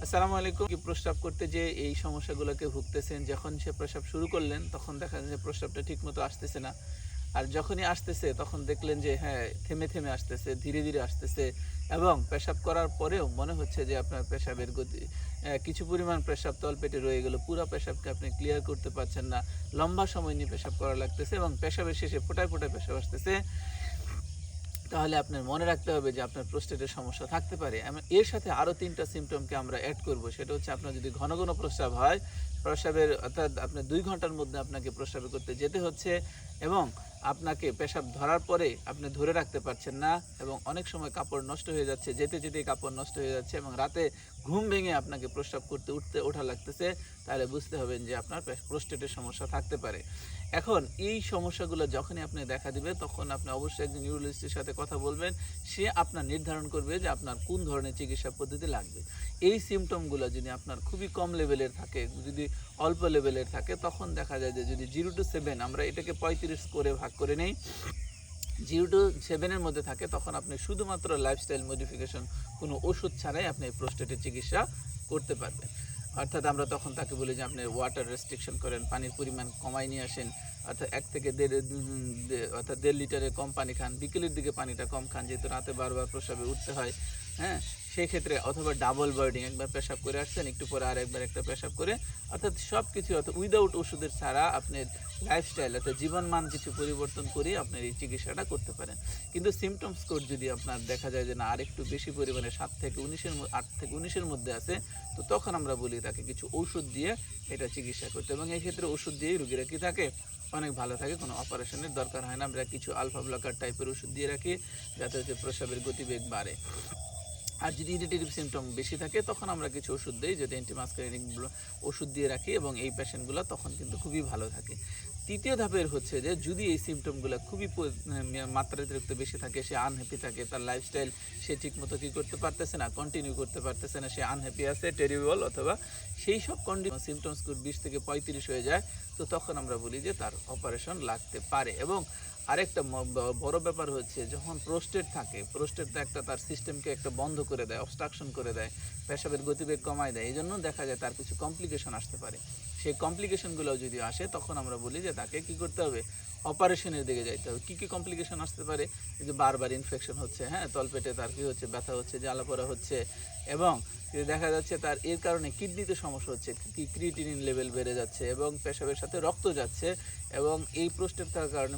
আসসালামু আলাইকুম। কি প্রস্রাব করতে যেয়ে এই সমস্যাগুলোকে ভুগতেছেন, যখন সে প্রস্রাব শুরু করলেন তখন দেখা যায় যে প্রস্রাবটা ঠিকমতো আসতেছে না। আর যখনই আসতেছে তখন দেখলেন যে হ্যাঁ, থেমে, থেমে আসতেছে, ধীরে, ধীরে আসতেছে এবং পেশাব করার পরেও মনে হচ্ছে যে আপনার পেশাবের গতি কিছু পরিমাণ পেশাব তলপেটে রয়ে গেল। পুরা পেশাবকে আপনি ক্লিয়ার করতে পারছেন না। লম্বা সময় নিয়ে পেশাব করা লাগতেছে এবং পেশাবের শেষে ফোঁটায়, ফোঁটায় পেশাব আসতেছে। তাহলে আপনার মনে রাখতে হবে যে আপনার প্রোস্টেটের সমস্যা থাকতে পারে। এর সাথে আরো ৩ টা সিম্পটমকে আমরা এড করব। সেটা হচ্ছে আপনার যদি ঘন, ঘন প্রস্রাব হয়, প্রস্রাবের অর্থাৎ আপনার ২ ঘন্টার মধ্যে আপনাকে প্রস্রাব করতে যেতে হচ্ছে এবং আপনাকে পেশাব ধরার পরে আপনি ধরে রাখতে পারছেন না এবং অনেক সময় কাপড় নষ্ট হয়ে যাচ্ছে। যেতে, যেতেই কাপড় নষ্ট হয়ে যাচ্ছে এবং রাতে ঘুম ভেঙে আপনাকে প্রস্রাব করতে ওঠা লাগতেছে। তাহলে বুঝতে হবেন যে আপনার প্রোস্টেটের সমস্যা থাকতে পারে। এখন এই সমস্যাগুলো যখনই আপনি দেখা দিবে তখন আপনি অবশ্যই একজন নিউরোলজিস্টের সাথে কথা বলবেন। সে আপনার নির্ধারণ করবে যে আপনার কোন ধরনের চিকিৎসা পদ্ধতি লাগবে। এই সিম্পটমগুলো যদি আপনার খুবই কম লেভেলের থাকে, যদি অল্প লেভেলের থাকে তখন দেখা যায় যে যদি 0 to 7 আমরা এটাকে 35 করে ভাগ করে নেই। 0 to 7 এর মধ্যে থাকে তখন আপনি শুধুমাত্র লাইফস্টাইল মডিফিকেশন কোনো ওষুধ ছাড়াই আপনি প্রোস্টেটের চিকিৎসা করতে পারবেন। অর্থাৎ আমরা তখন তাকে বলি যে আপনি ওয়াটার রেস্ট্রিকশন করেন, পানির পরিমাণ কমায় নিয়ে আসেন। অর্থাৎ ১ থেকে ১.৫ লিটারের কম পানি খান। বিকেলের দিকে পানিটা কম খান যেহেতু রাতে বারবার প্রস্রাবে উঠতে হয়। হ্যাঁ? সেক্ষেত্রে অথবা ডাবল বডিং একবার পেশাব করে আসছেন, একটু পরে আরেকবার একটা পেশাব করে অর্থাৎ সবকিছু অর্থাৎ উইদাউট ওষুধের ছাড়া আপনি লাইফস্টাইল অর্থাৎ জীবনমান কিছু পরিবর্তন করে আপনার এই চিকিৎসাটা করতে পারেন। কিন্তু সিমটম স্কোর যদি আপনার দেখা যায় যে না আরেকটু বেশি পরিমাণে ৭ থেকে ১৯ এর ৮ থেকে ১৯ এর মধ্যে আছে, তো তখন আমরা বলি তাকে কিছু ঔষধ দিয়ে এটা চিকিৎসা করতে এবং এই ক্ষেত্রে ওষুধ দিয়েই রোগীরা কি থাকে অনেক ভালো থাকে, কোনো অপারেশনের দরকার হয় না। আমরা কিছু আলফা ব্লকার টাইপের ওষুধ দিয়ে রাখি যাতে হচ্ছে প্রস্রাবের গতিবেগ বাড়ে। আর যদি ইরিটেটিভ সিমটম বেশি থাকে তখন আমরা কিছু ওষুধ দেই যেটা অ্যান্টিমাস্কারিনিক ওষুধ দিয়ে রাখি এবং এই পেশেন্টগুলো তখন কিন্তু খুবই ভালো থাকে। তৃতীয় ধাপের হচ্ছে যে যদি এই সিমটমগুলো খুবই মাত্রাতিরিক্ত বেশি থাকে, সে আনহ্যাপি থাকে, তার লাইফস্টাইল সে ঠিকমতো কী করতে পারতেছে না, কন্টিনিউ করতে পারতেছে না, সে আনহ্যাপি আছে, টেরিবল অথবা সেই সব সিমটমস ২০ থেকে ৩৫ হয়ে যায়, তো তখন আমরা বলি যে তার অপারেশন লাগতে পারে। এবং আরেকটা বড় ব্যাপার হচ্ছে যখন প্রোস্টেট থাকে, প্রোস্টেটটা একটা তার সিস্টেমকে একটা বন্ধ করে দেয়, অবস্ট্রাকশন করে দেয়, পেশাবের গতিবেগ কমায় দেয়। এইজন্য দেখা যায় তার কিছু কমপ্লিকেশন আসতে পারে। সেই কমপ্লিকেশনগুলো যদি আসে তখন আমরা বলি যে তাকে কি করতে হবে? অপারেশনের দিকে যাইতে হবে। কি, কি কমপ্লিকেশন আসতে পারে? এই যে বারবার ইনফেকশন হচ্ছে, হ্যাঁ? তলপেটে তার কি হচ্ছে? ব্যথা হচ্ছে, জ্বালাপোড়া হচ্ছে এবং দেখা যাচ্ছে তার এর কারণে কিডনিতে সমস্যা হচ্ছে, ক্রিয়েটিনিন লেভেল বেড়ে যাচ্ছে এবং পেশাবের সাথে রক্ত যাচ্ছে এবং এই প্রোস্টেট থাকার কারণে